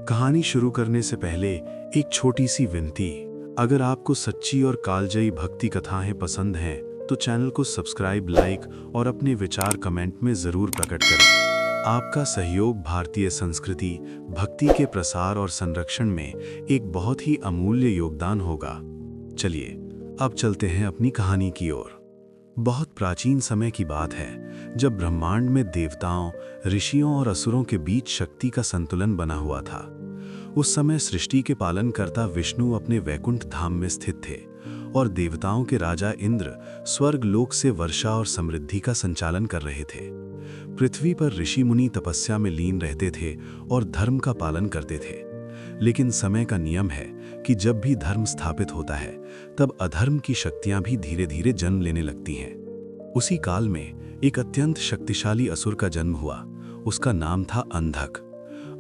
कहानी शुरू करने से पहले एक छोटी सी विनती। अगर आपको सच्ची और कालजयी भक्ति कथाएं पसंद हैं तो चैनल को सब्सक्राइब, लाइक और अपने विचार कमेंट में ज़रूर प्रकट करें। आपका सहयोग भारतीय संस्कृति, भक्ति के प्रसार और संरक्षण में एक बहुत ही अमूल्य योगदान होगा। चलिए अब चलते हैं अपनी कहानी की ओर। बहुत प्राचीन समय की बात है, जब ब्रह्मांड में देवताओं, ऋषियों और असुरों के बीच शक्ति का संतुलन बना हुआ था। उस समय सृष्टि के पालनकर्ता विष्णु अपने वैकुंठ धाम में स्थित थे और देवताओं के राजा इंद्र स्वर्ग लोक से वर्षा और समृद्धि का संचालन कर रहे थे। पृथ्वी पर ऋषि मुनि तपस्या में लीन रहते थे और धर्म का पालन करते थे। लेकिन समय का नियम है कि जब भी धर्म स्थापित होता है तब अधर्म की शक्तियां भी धीरे धीरे जन्म लेने लगती हैं। उसी काल में एक अत्यंत शक्तिशाली असुर का जन्म हुआ। उसका नाम था अंधक।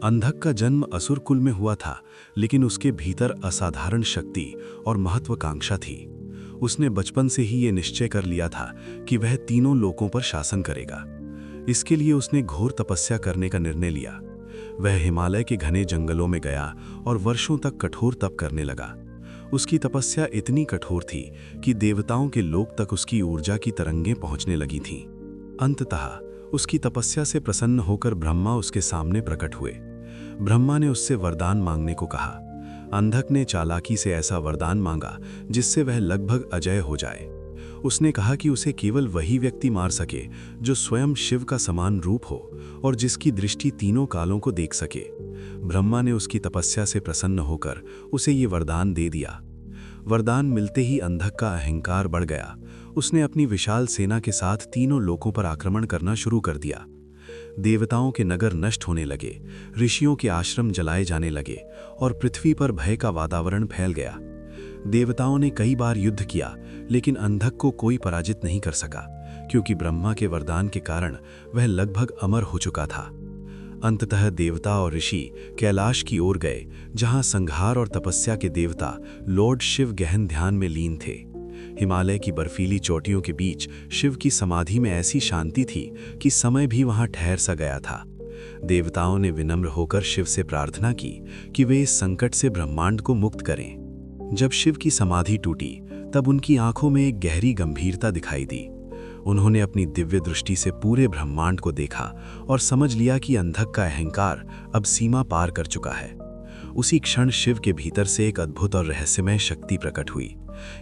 अंधक का जन्म असुर कुल में हुआ था, लेकिन उसके भीतर असाधारण शक्ति और महत्वाकांक्षा थी। उसने बचपन से ही ये निश्चय कर लिया था कि वह तीनों लोकों पर शासन करेगा। इसके लिए उसने घोर तपस्या करने का निर्णय लिया। वह हिमालय के घने जंगलों में गया और वर्षों तक कठोर तप करने लगा। उसकी तपस्या इतनी कठोर थी कि देवताओं के लोक तक उसकी ऊर्जा की तरंगें पहुंचने लगी थीं। अंततः उसकी तपस्या से प्रसन्न होकर ब्रह्मा उसके सामने प्रकट हुए। ब्रह्मा ने उससे वरदान मांगने को कहा। अंधक ने चालाकी से ऐसा वरदान मांगा जिससे वह लगभग अजेय हो जाए। उसने कहा कि उसे केवल वही व्यक्ति मार सके जो स्वयं शिव का समान रूप हो और जिसकी दृष्टि तीनों कालों को देख सके। ब्रह्मा ने उसकी तपस्या से प्रसन्न होकर उसे ये वरदान दे दिया। वरदान मिलते ही अंधक का अहंकार बढ़ गया। उसने अपनी विशाल सेना के साथ तीनों लोकों पर आक्रमण करना शुरू कर दिया। देवताओं के नगर नष्ट होने लगे, ऋषियों के आश्रम जलाए जाने लगे और पृथ्वी पर भय का वातावरण फैल गया। देवताओं ने कई बार युद्ध किया, लेकिन अंधक को कोई पराजित नहीं कर सका, क्योंकि ब्रह्मा के वरदान के कारण वह लगभग अमर हो चुका था। अंततः देवता और ऋषि कैलाश की ओर गए, जहां संहार और तपस्या के देवता लॉर्ड शिव गहन ध्यान में लीन थे। हिमालय की बर्फीली चोटियों के बीच शिव की समाधि में ऐसी शांति थी कि समय भी वहां ठहर सा गया था। देवताओं ने विनम्र होकर शिव से प्रार्थना की कि वे इस संकट से ब्रह्मांड को मुक्त करें। जब शिव की समाधि टूटी तब उनकी आंखों में एक गहरी गंभीरता दिखाई दी। उन्होंने अपनी दिव्य दृष्टि से पूरे ब्रह्मांड को देखा और समझ लिया कि अंधक का अहंकार अब सीमा पार कर चुका है। उसी क्षण शिव के भीतर से एक अद्भुत और रहस्यमय शक्ति प्रकट हुई।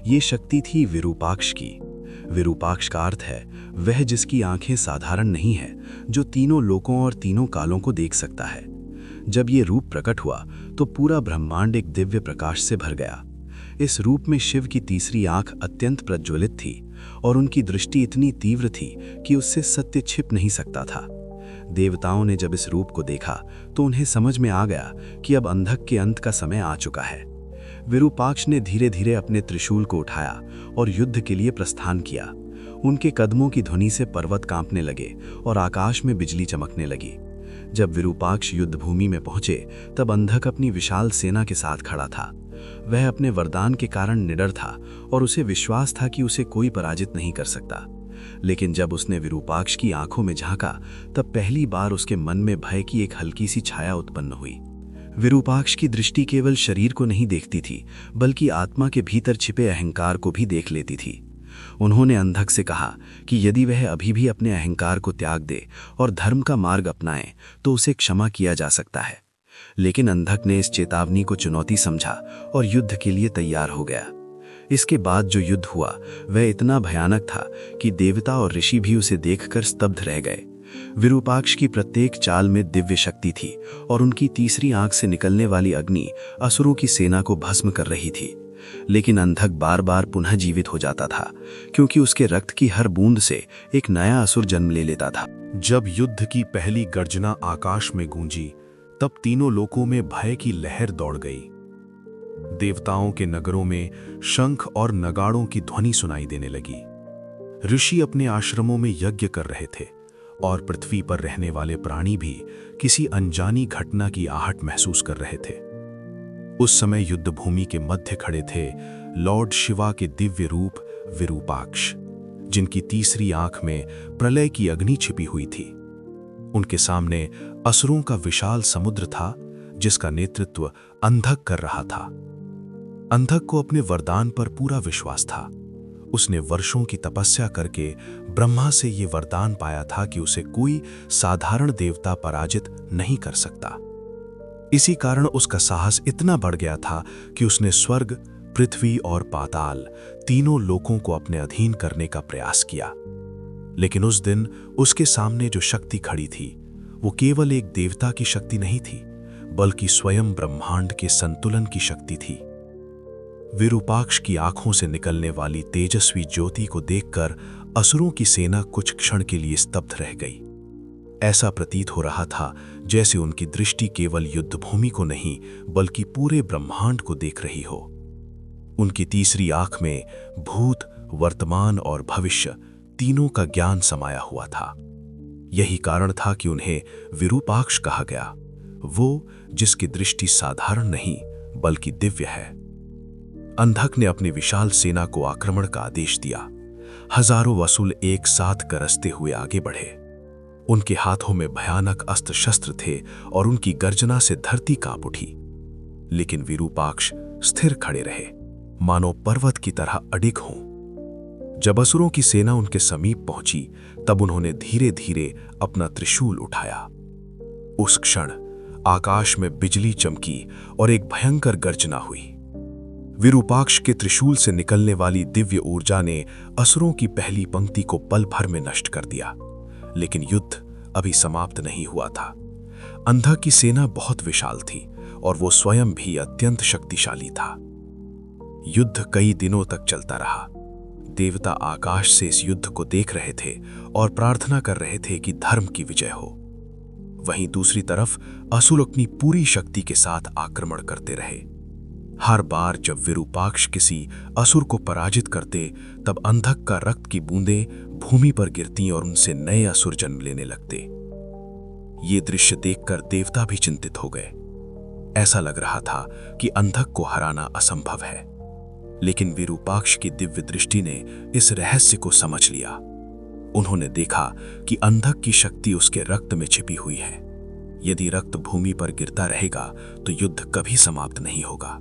ये शक्ति थी विरूपाक्ष की। विरूपाक्ष का अर्थ है वह जिसकी आंखें साधारण नहीं है, जो तीनों लोकों और तीनों कालों को देख सकता है। जब ये रूप प्रकट हुआ तो पूरा ब्रह्मांड एक दिव्य प्रकाश से भर गया। इस रूप में शिव की तीसरी आंख अत्यंत प्रज्वलित थी और उनकी दृष्टि इतनी तीव्र थी कि उससे सत्य छिप नहीं सकता था। देवताओं ने जब इस रूप को देखा तो उन्हें समझ में आ गया कि अब अंधक के अंत का समय आ चुका है। विरूपाक्ष ने धीरे धीरे अपने त्रिशूल को उठाया और युद्ध के लिए प्रस्थान किया। उनके कदमों की ध्वनि से पर्वत कांपने लगे और आकाश में बिजली चमकने लगी। जब विरूपाक्ष युद्ध भूमि में पहुंचे तब अंधक अपनी विशाल सेना के साथ खड़ा था। वह अपने वरदान के कारण निडर था और उसे विश्वास था कि उसे कोई पराजित नहीं कर सकता। लेकिन जब उसने विरूपाक्ष की आंखों में झांका तब पहली बार उसके मन में भय की एक हल्की सी छाया उत्पन्न हुई। विरूपाक्ष की दृष्टि केवल शरीर को नहीं देखती थी, बल्कि आत्मा के भीतर छिपे अहंकार को भी देख लेती थी। उन्होंने अंधक से कहा कि यदि वह अभी भी अपने अहंकार को त्याग दे और धर्म का मार्ग अपनाए तो उसे क्षमा किया जा सकता है। लेकिन अंधक ने इस चेतावनी को चुनौती समझा और युद्ध के लिए तैयार हो गया। इसके बाद जो युद्ध हुआ वह इतना भयानक था कि देवता और ऋषि भी उसे देखकर स्तब्ध रह गए। विरूपाक्ष की प्रत्येक चाल में दिव्य शक्ति थी और उनकी तीसरी आंख से निकलने वाली अग्नि असुरों की सेना को भस्म कर रही थी। लेकिन अंधक बार बार पुनः जीवित हो जाता था, क्योंकि उसके रक्त की हर बूंद से एक नया असुर जन्म ले लेता था। जब युद्ध की पहली गर्जना आकाश में गूंजी तब तीनों लोकों में भय की लहर दौड़ गई। देवताओं के नगरों में शंख और नगाड़ों की ध्वनि सुनाई देने लगी। ऋषि अपने आश्रमों में यज्ञ कर रहे थे और पृथ्वी पर रहने वाले प्राणी भी किसी अनजानी घटना की आहट महसूस कर रहे थे। उस समय युद्ध भूमि के मध्य खड़े थे लॉर्ड शिवा के दिव्य रूप विरूपाक्ष, जिनकी तीसरी आंख में प्रलय की अग्नि छिपी हुई थी। उनके सामने असुरों का विशाल समुद्र था, जिसका नेतृत्व अंधक कर रहा था। अंधक को अपने वरदान पर पूरा विश्वास था। उसने वर्षों की तपस्या करके ब्रह्मा से ये वरदान पाया था कि उसे कोई साधारण देवता पराजित नहीं कर सकता। इसी कारण उसका साहस इतना बढ़ गया था कि उसने स्वर्ग, पृथ्वी और पाताल तीनों लोकों को अपने अधीन करने का प्रयास किया। लेकिन उस दिन उसके सामने जो शक्ति खड़ी थी वो केवल एक देवता की शक्ति नहीं थी, बल्कि स्वयं ब्रह्मांड के संतुलन की शक्ति थी। विरूपाक्ष की आंखों से निकलने वाली तेजस्वी ज्योति को देखकर असुरों की सेना कुछ क्षण के लिए स्तब्ध रह गई। ऐसा प्रतीत हो रहा था जैसे उनकी दृष्टि केवल युद्धभूमि को नहीं बल्कि पूरे ब्रह्मांड को देख रही हो। उनकी तीसरी आंख में भूत, वर्तमान और भविष्य तीनों का ज्ञान समाया हुआ था। यही कारण था कि उन्हें विरूपाक्ष कहा गया, वो जिसकी दृष्टि साधारण नहीं बल्कि दिव्य है। अंधक ने अपनी विशाल सेना को आक्रमण का आदेश दिया। हजारों असुर एक साथ गरजते हुए आगे बढ़े। उनके हाथों में भयानक अस्त्र शस्त्र थे और उनकी गर्जना से धरती कांप उठी। लेकिन विरूपाक्ष स्थिर खड़े रहे, मानो पर्वत की तरह अडिग हों। जब असुरों की सेना उनके समीप पहुंची तब उन्होंने धीरे धीरे अपना त्रिशूल उठाया। उस क्षण आकाश में बिजली चमकी और एक भयंकर गर्जना हुई। विरूपाक्ष के त्रिशूल से निकलने वाली दिव्य ऊर्जा ने असुरों की पहली पंक्ति को पल भर में नष्ट कर दिया। लेकिन युद्ध अभी समाप्त नहीं हुआ था। अंधक की सेना बहुत विशाल थी और वो स्वयं भी अत्यंत शक्तिशाली था। युद्ध कई दिनों तक चलता रहा। देवता आकाश से इस युद्ध को देख रहे थे और प्रार्थना कर रहे थे कि धर्म की विजय हो। वहीं दूसरी तरफ असुर अपनी पूरी शक्ति के साथ आक्रमण करते रहे। हर बार जब विरूपाक्ष किसी असुर को पराजित करते तब अंधक का रक्त की बूंदें भूमि पर गिरती और उनसे नए असुर जन्म लेने लगते। ये दृश्य देखकर देवता भी चिंतित हो गए। ऐसा लग रहा था कि अंधक को हराना असंभव है। लेकिन विरूपाक्ष की दिव्य दृष्टि ने इस रहस्य को समझ लिया। उन्होंने देखा कि अंधक की शक्ति उसके रक्त में छिपी हुई है। यदि रक्त भूमि पर गिरता रहेगा तो युद्ध कभी समाप्त नहीं होगा।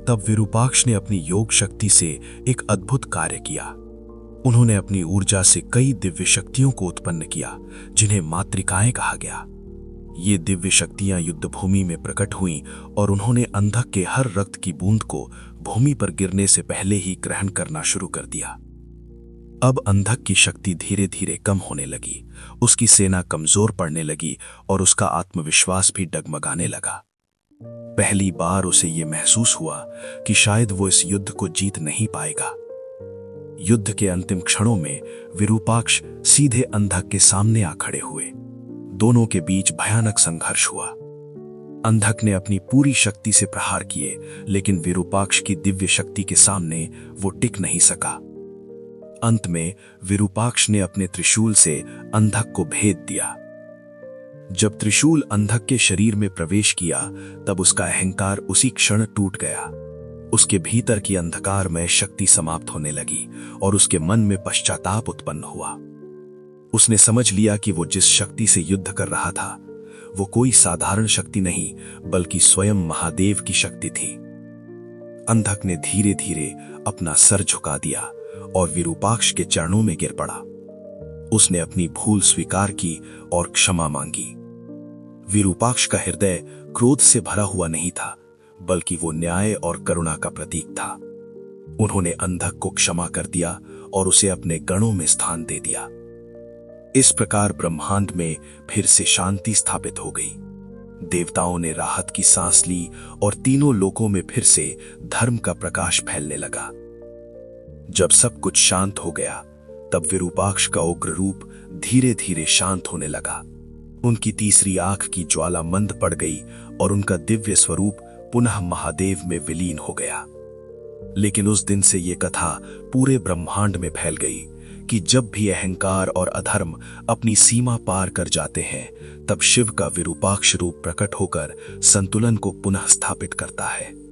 तब विरूपाक्ष ने अपनी योग शक्ति से एक अद्भुत कार्य किया। उन्होंने अपनी ऊर्जा से कई दिव्य शक्तियों को उत्पन्न किया, जिन्हें मातृकाएं कहा गया। ये दिव्य शक्तियां युद्ध भूमि में प्रकट हुईं और उन्होंने अंधक के हर रक्त की बूंद को भूमि पर गिरने से पहले ही ग्रहण करना शुरू कर दिया। अब अंधक की शक्ति धीरे धीरे कम होने लगी, उसकी सेना कमजोर पड़ने लगी और उसका आत्मविश्वास भी डगमगाने लगा। पहली बार उसे यह महसूस हुआ कि शायद वो इस युद्ध को जीत नहीं पाएगा। युद्ध के अंतिम क्षणों में विरूपाक्ष सीधे अंधक के सामने आ खड़े हुए। दोनों के बीच भयानक संघर्ष हुआ। अंधक ने अपनी पूरी शक्ति से प्रहार किए, लेकिन विरूपाक्ष की दिव्य शक्ति के सामने वो टिक नहीं सका। अंत में विरूपाक्ष ने अपने त्रिशूल से अंधक को भेद दिया। जब त्रिशूल अंधक के शरीर में प्रवेश किया तब उसका अहंकार उसी क्षण टूट गया। उसके भीतर की अंधकारमय शक्ति समाप्त होने लगी और उसके मन में पश्चाताप उत्पन्न हुआ। उसने समझ लिया कि वो जिस शक्ति से युद्ध कर रहा था वो कोई साधारण शक्ति नहीं बल्कि स्वयं महादेव की शक्ति थी। अंधक ने धीरे धीरे अपना सर झुका दिया और विरूपाक्ष के चरणों में गिर पड़ा। उसने अपनी भूल स्वीकार की और क्षमा मांगी। विरूपाक्ष का हृदय क्रोध से भरा हुआ नहीं था, बल्कि वो न्याय और करुणा का प्रतीक था। उन्होंने अंधक को क्षमा कर दिया और उसे अपने गणों में स्थान दे दिया। इस प्रकार ब्रह्मांड में फिर से शांति स्थापित हो गई। देवताओं ने राहत की सांस ली और तीनों लोकों में फिर से धर्म का प्रकाश फैलने लगा। जब सब कुछ शांत हो गया तब विरूपाक्ष का उग्र रूप धीरे धीरे शांत होने लगा। उनकी तीसरी आंख की ज्वाला मंद पड़ गई और उनका दिव्य स्वरूप पुनः महादेव में विलीन हो गया। लेकिन उस दिन से ये कथा पूरे ब्रह्मांड में फैल गई कि जब भी अहंकार और अधर्म अपनी सीमा पार कर जाते हैं तब शिव का विरूपाक्ष रूप प्रकट होकर संतुलन को पुनः स्थापित करता है।